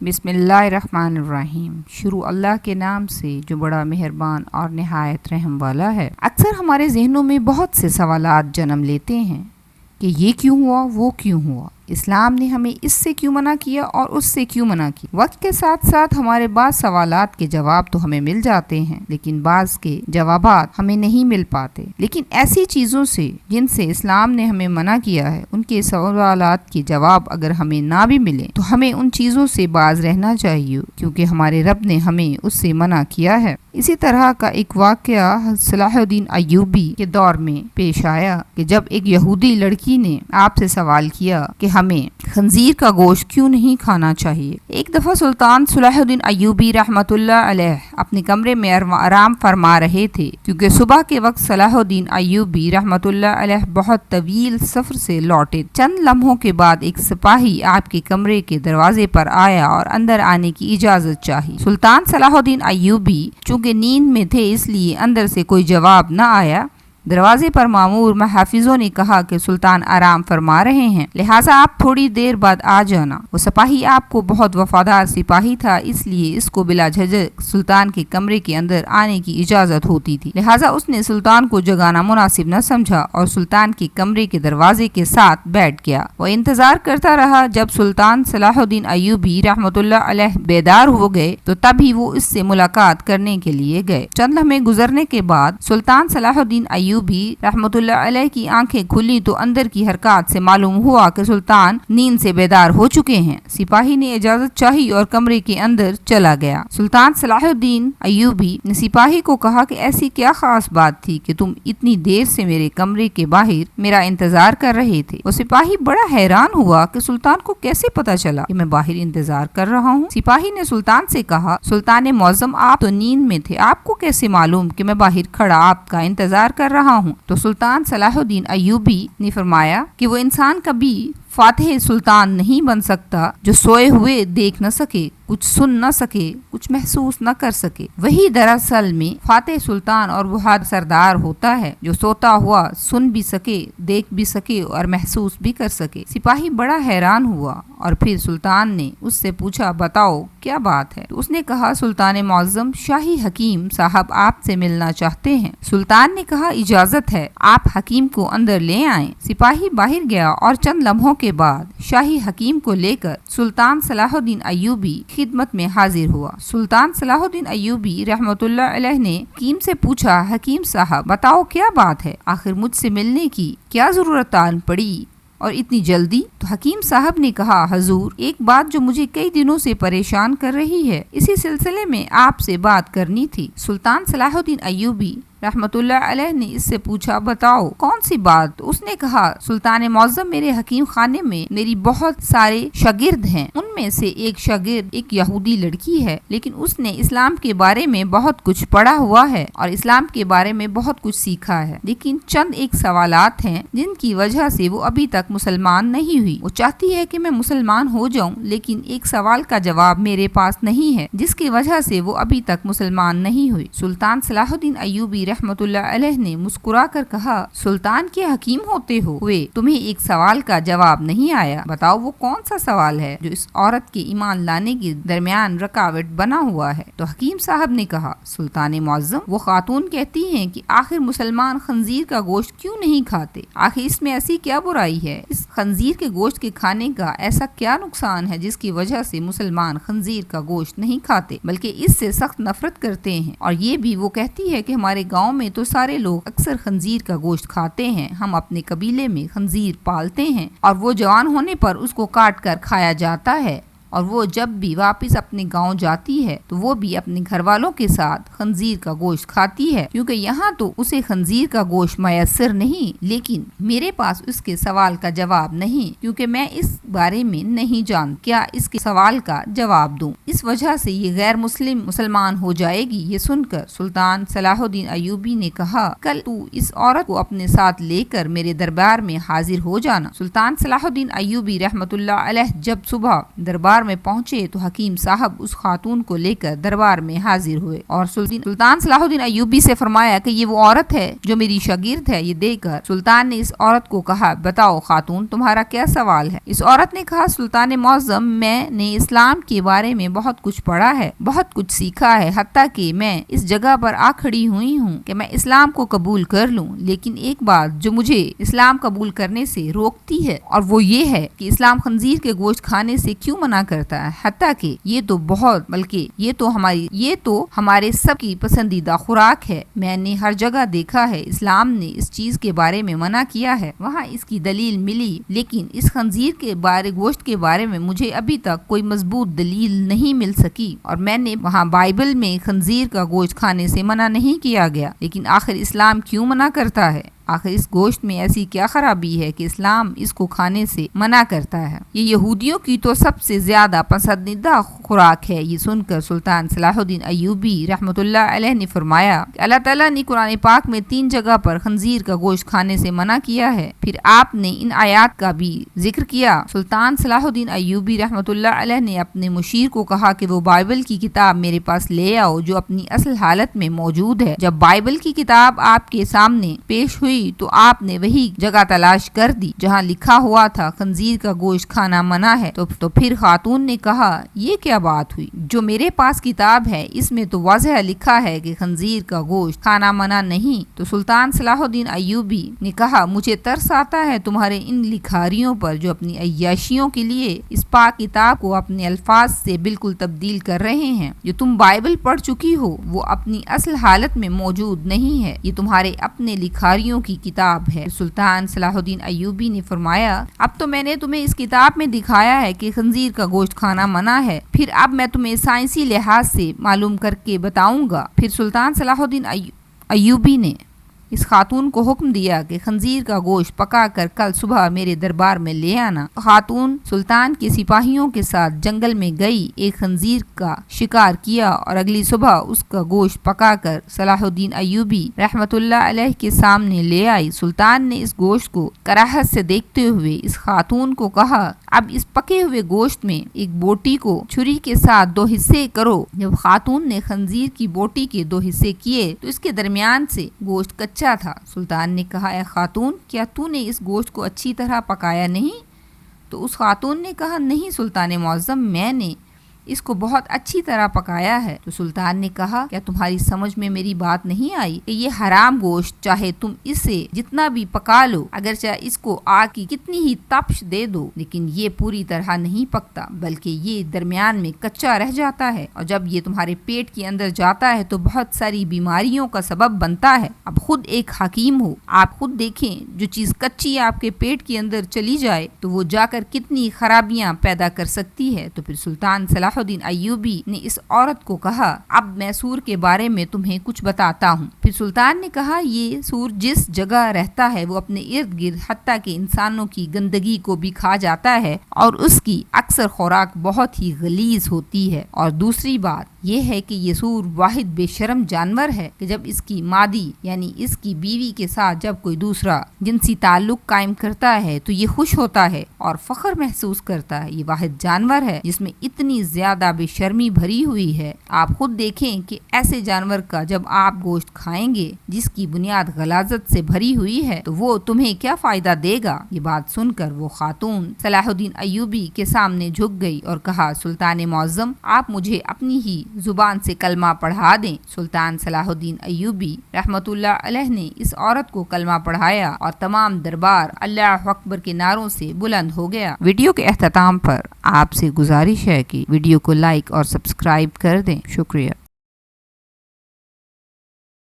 بسم اللہ الرحمن الرحیم۔ شروع اللہ کے نام سے جو بڑا مہربان اور نہایت رحم والا ہے۔ اکثر ہمارے ذہنوں میں بہت سے سوالات جنم لیتے ہیں کہ یہ کیوں ہوا، وہ کیوں ہوا، اسلام نے ہمیں اس سے کیوں منع کیا اور اس سے کیوں منع کیا۔ وقت کے ساتھ ساتھ ہمارے بعض سوالات کے جواب تو ہمیں مل جاتے ہیں، لیکن بعض کے جوابات ہمیں نہیں مل پاتے۔ لیکن ایسی چیزوں سے جن سے اسلام نے ہمیں منع کیا ہے، ان کے سوالات کے جواب اگر ہمیں نہ بھی ملیں تو ہمیں ان چیزوں سے باز رہنا چاہیے، کیونکہ ہمارے رب نے ہمیں اس سے منع کیا ہے۔ اسی طرح کا ایک واقعہ صلاح الدین ایوبی کے دور میں پیش آیا کہ جب ایک یہودی لڑکی نے آپ سے سوال کیا کہ ہمیں خنزیر کا گوشت کیوں نہیں کھانا چاہیے۔ ایک دفعہ سلطان صلاح الدین ایوبی رحمۃ اللہ علیہ اپنے کمرے میں آرام فرما رہے تھے، کیونکہ صبح کے وقت صلاح الدین ایوبی رحمۃ اللہ علیہ بہت طویل سفر سے لوٹے۔ چند لمحوں کے بعد ایک سپاہی آپ کے کمرے کے دروازے پر آیا اور اندر آنے کی اجازت چاہی۔ سلطان صلاح الدین ایوبی چونکہ نیند میں تھے، اس لیے اندر سے کوئی جواب نہ آیا۔ دروازے پر مامور محافظوں نے کہا کہ سلطان آرام فرما رہے ہیں، لہٰذا آپ تھوڑی دیر بعد آ جانا۔ وہ سپاہی آپ کو بہت وفادار سپاہی تھا، اس لیے اس کو بلا جھجک سلطان کے کمرے کے اندر آنے کی اجازت ہوتی تھی، لہٰذا اس نے سلطان کو جگانا مناسب نہ سمجھا اور سلطان کے کمرے کے دروازے کے ساتھ بیٹھ گیا۔ وہ انتظار کرتا رہا۔ جب سلطان صلاح الدین ایوبی رحمۃ اللہ علیہ بیدار ہو گئے تو تب ہی وہ اس سے ملاقات کرنے کے لیے گئے۔ چند لمحے گزرنے کے بعد سلطان صلاح الدین ایوبی رحمۃ اللہ علیہ کی آنکھیں کھلی تو اندر کی حرکات سے معلوم ہوا کہ سلطان نیند سے بیدار ہو چکے ہیں۔ سپاہی نے اجازت چاہی اور کمرے کے اندر چلا گیا۔ سلطان صلاح الدین ایوبی نے سپاہی کو کہا کہ ایسی کیا خاص بات تھی کہ تم اتنی دیر سے میرے کمرے کے باہر میرا انتظار کر رہے تھے۔ وہ سپاہی بڑا حیران ہوا کہ سلطان کو کیسے پتا چلا کہ میں باہر انتظار کر رہا ہوں۔ سپاہی نے سلطان سے کہا، سلطان معظم آپ تو نیند میں تھے، آپ کو کیسے معلوم کہ میں باہر کھڑا آپ کا انتظار کر رہا ہوں؟ تو سلطان صلاح الدین ایوبی نے فرمایا کہ وہ انسان کبھی فاتح سلطان نہیں بن سکتا جو سوئے ہوئے دیکھ نہ سکے، کچھ سن نہ سکے، کچھ محسوس نہ کر سکے۔ وہی دراصل میں فاتح سلطان اور بہادر سردار ہوتا ہے، جو سوتا ہوا سن بھی سکے، دیکھ بھی سکے اور محسوس بھی کر سکے۔ سپاہی بڑا حیران ہوا اور پھر سلطان نے اس سے پوچھا، بتاؤ کیا بات ہے؟ تو اس نے کہا، سلطان معظم شاہی حکیم صاحب آپ سے ملنا چاہتے ہیں۔ سلطان نے کہا، اجازت ہے، آپ حکیم کو اندر لے آئیں۔ سپاہی باہر گیا اور چند لمحوں کے بعد شاہی حکیم کو لے کر سلطان صلاح الدین ایوبی خدمت میں حاضر ہوا۔ سلطان صلاح الدین ایوبی رحمۃ اللہ علیہ نے حکیم سے پوچھا، حکیم صاحب بتاؤ کیا بات ہے؟ آخر مجھ سے ملنے کی کیا ضرورت آن پڑی اور اتنی جلدی؟ تو حکیم صاحب نے کہا، حضور ایک بات جو مجھے کئی دنوں سے پریشان کر رہی ہے، اسی سلسلے میں آپ سے بات کرنی تھی۔ سلطان صلاح الدین ایوبی رحمۃ اللہ علیہ نے اس سے پوچھا، بتاؤ کون سی بات؟ اس نے کہا، سلطان معظم میرے حکیم خانے میں میری بہت سارے شاگرد ہیں، ان میں سے ایک شاگرد ایک یہودی لڑکی ہے، لیکن اس نے اسلام کے بارے میں بہت کچھ پڑھا ہوا ہے اور اسلام کے بارے میں بہت کچھ سیکھا ہے، لیکن چند ایک سوالات ہیں جن کی وجہ سے وہ ابھی تک مسلمان نہیں ہوئی۔ وہ چاہتی ہے کہ میں مسلمان ہو جاؤں، لیکن ایک سوال کا جواب میرے پاس نہیں ہے، جس کی وجہ سے وہ ابھی تک مسلمان نہیں ہوئی۔ سلطان صلاح الدین ایوبی رحمۃ اللہ علیہ نے مسکرا کر کہا، سلطان کے حکیم ہوتے ہوئے تمہیں ایک سوال کا جواب نہیں آیا، بتاؤ وہ کون سا سوال ہے جو اس عورت کے ایمان لانے کے درمیان رکاوٹ بنا ہوا ہے؟ تو حکیم صاحب نے کہا، سلطان معظم وہ خاتون کہتی ہیں کہ آخر مسلمان خنزیر کا گوشت کیوں نہیں کھاتے؟ آخر اس میں ایسی کیا برائی ہے؟ اس خنزیر کے گوشت کے کھانے کا ایسا کیا نقصان ہے جس کی وجہ سے مسلمان خنزیر کا گوشت نہیں کھاتے بلکہ اس سے سخت نفرت کرتے ہیں؟ اور یہ بھی وہ کہتی ہے کہ ہمارے گاؤں میں تو سارے لوگ اکثر خنزیر کا گوشت کھاتے ہیں، ہم اپنے قبیلے میں خنزیر پالتے ہیں اور وہ جوان ہونے پر اس کو کاٹ کر کھایا جاتا ہے، اور وہ جب بھی واپس اپنے گاؤں جاتی ہے تو وہ بھی اپنے گھر والوں کے ساتھ خنزیر کا گوشت کھاتی ہے، کیونکہ یہاں تو اسے خنزیر کا گوشت میسر نہیں، لیکن میرے پاس اس کے سوال کا جواب نہیں، کیونکہ میں اس بارے میں نہیں جانتا کیا اس کے سوال کا جواب دوں، اس وجہ سے یہ غیر مسلمان ہو جائے گی۔ یہ سن کر سلطان صلاح الدین ایوبی نے کہا، کل تو اس عورت کو اپنے ساتھ لے کر میرے دربار میں حاضر ہو جانا۔ سلطان صلاح الدین ایوبی رحمۃ اللہ علیہ جب صبح دربار میں پہنچے تو حکیم صاحب اس خاتون کو لے کر دربار میں حاضر ہوئے اور سلطان صلاح الدین ایوبی سے فرمایا کہ یہ وہ عورت ہے جو میری شاگرد ہے۔ یہ دیکھ کر سلطان نے اس عورت کو کہا، بتاؤ خاتون تمہارا کیا سوال ہے؟ اس عورت نے کہا، سلطان معظم، میں نے اسلام کے بارے میں بہت کچھ پڑھا ہے، بہت کچھ سیکھا ہے، حتیٰ کہ میں اس جگہ پر آ کھڑی ہوئی ہوں کہ میں اسلام کو قبول کر لوں، لیکن ایک بات جو مجھے اسلام قبول کرنے سے روکتی ہے اور وہ یہ ہے کہ اسلام خنزیر کے گوشت کھانے سے کیوں منع کرتا ہے، حتیٰ کہ یہ تو ہمارے سب کی پسندیدہ خوراک ہے۔ میں نے ہر جگہ دیکھا ہے اسلام نے اس چیز کے بارے میں منع کیا ہے، وہاں اس کی دلیل ملی، لیکن اس خنزیر کے گوشت کے بارے میں مجھے ابھی تک کوئی مضبوط دلیل نہیں مل سکی، اور میں نے وہاں بائبل میں خنزیر کا گوشت کھانے سے منع نہیں کیا گیا، لیکن آخر اسلام کیوں منع کرتا ہے؟ آخر اس گوشت میں ایسی کیا خرابی ہے کہ اسلام اس کو کھانے سے منع کرتا ہے؟ یہ یہودیوں کی تو سب سے زیادہ پسندیدہ خوراک ہے۔ یہ سن کر سلطان صلاح الدین ایوبی رحمۃ اللہ علیہ نے فرمایا کہ اللہ تعالیٰ نے قرآن پاک میں 3 جگہ پر خنزیر کا گوشت کھانے سے منع کیا ہے، پھر آپ نے ان آیات کا بھی ذکر کیا۔ سلطان صلاح الدین ایوبی رحمۃ اللہ علیہ نے اپنے مشیر کو کہا کہ وہ بائبل کی کتاب میرے پاس لے آؤ جو اپنی اصل حالت میں موجود ہے۔ جب بائبل کی کتاب آپ کے سامنے پیش ہوئی تو آپ نے وہی جگہ تلاش کر دی جہاں لکھا ہوا تھا خنزیر کا گوشت کھانا منع ہے۔ تو پھر خاتون نے کہا، یہ کیا بات ہوئی؟ جو میرے پاس کتاب ہے اس میں تو واضح لکھا ہے کہ خنزیر کا گوشت کھانا منع نہیں۔ تو سلطان صلاح الدین ایوبی نے کہا، مجھے ترس آتا ہے تمہارے ان لکھاریوں پر جو اپنی عیاشیوں کے لیے اس پاک کتاب کو اپنے الفاظ سے بالکل تبدیل کر رہے ہیں۔ جو تم بائبل پڑھ چکی ہو وہ اپنی اصل حالت میں موجود نہیں ہے، یہ تمہارے اپنے لکھاریوں کی کتاب ہے۔ سلطان صلاح الدین ایوبی نے فرمایا، اب تو میں نے تمہیں اس کتاب میں دکھایا ہے کہ خنزیر کا گوشت کھانا منع ہے، پھر اب میں تمہیں سائنسی لحاظ سے معلوم کر کے بتاؤں گا۔ پھر سلطان صلاح الدین ایوبی نے اس خاتون کو حکم دیا کہ خنزیر کا گوشت پکا کر کل صبح میرے دربار میں لے آنا۔ خاتون سلطان کے سپاہیوں کے ساتھ جنگل میں گئی، ایک خنزیر کا شکار کیا اور اگلی صبح اس کا گوشت پکا کر صلاح الدین ایوبی رحمۃ اللہ علیہ کے سامنے لے آئی۔ سلطان نے اس گوشت کو کراہت سے دیکھتے ہوئے اس خاتون کو کہا، اب اس پکے ہوئے گوشت میں ایک بوٹی کو چھری کے ساتھ 2 حصے کرو۔ جب خاتون نے خنزیر کی بوٹی کے 2 حصے کیے تو اس کے درمیان سے گوشت کچا تھا۔ سلطان نے کہا، اے خاتون، کیا تو نے اس گوشت کو اچھی طرح پکایا نہیں؟ تو اس خاتون نے کہا، نہیں سلطان معظم، میں نے اس کو بہت اچھی طرح پکایا ہے۔ تو سلطان نے کہا، کیا تمہاری سمجھ میں میری بات نہیں آئی کہ یہ حرام گوشت چاہے تم اسے جتنا بھی پکا لو، اگر چاہے اس کو آگ کی کتنی ہی تپش دے دو، لیکن یہ پوری طرح نہیں پکتا بلکہ یہ درمیان میں کچا رہ جاتا ہے، اور جب یہ تمہارے پیٹ کے اندر جاتا ہے تو بہت ساری بیماریوں کا سبب بنتا ہے۔ اب خود ایک حکیم ہو، آپ خود دیکھیں، جو چیز کچی آپ کے پیٹ کے اندر چلی جائے تو وہ جا کر کتنی خرابیاں پیدا کر سکتی ہے۔ تو پھر سلطان صلاح الدین ایوبی نے اس عورت کو کہا، اب میں سور کے بارے میں تمہیں کچھ بتاتا ہوں۔ پھر سلطان نے کہا، یہ سور جس جگہ رہتا ہے وہ اپنے ارد گرد حتیٰ کہ انسانوں کی گندگی کو بھی کھا جاتا ہے، اور اس کی اکثر خوراک بہت ہی غلیظ ہوتی ہے۔ اور دوسری بات یہ ہے کہ یہ سور واحد بے شرم جانور ہے کہ جب اس کی مادی یعنی اس کی بیوی کے ساتھ جب کوئی دوسرا جنسی تعلق قائم کرتا ہے تو یہ خوش ہوتا ہے اور فخر محسوس کرتا ہے۔ یہ واحد جانور ہے جس میں اتنی زیادہ بے شرمی بھری ہوئی ہے۔ آپ خود دیکھیں کہ ایسے جانور کا جب آپ گوشت کھائیں گے جس کی بنیاد غلاظت سے بھری ہوئی ہے تو وہ تمہیں کیا فائدہ دے گا؟ یہ بات سن کر وہ خاتون صلاح الدین ایوبی کے سامنے جھک گئی اور کہا، سلطان معظم، آپ مجھے اپنی ہی زبان سے کلمہ پڑھا دیں۔ سلطان صلاح الدین ایوبی رحمۃ اللہ علیہ نے اس عورت کو کلمہ پڑھایا اور تمام دربار اللہ اکبر کے نعروں سے بلند ہو گیا۔ ویڈیو کے اختتام پر آپ سے گزارش ہے کہ ویڈیو کو لائک اور سبسکرائب کر دیں۔ شکریہ۔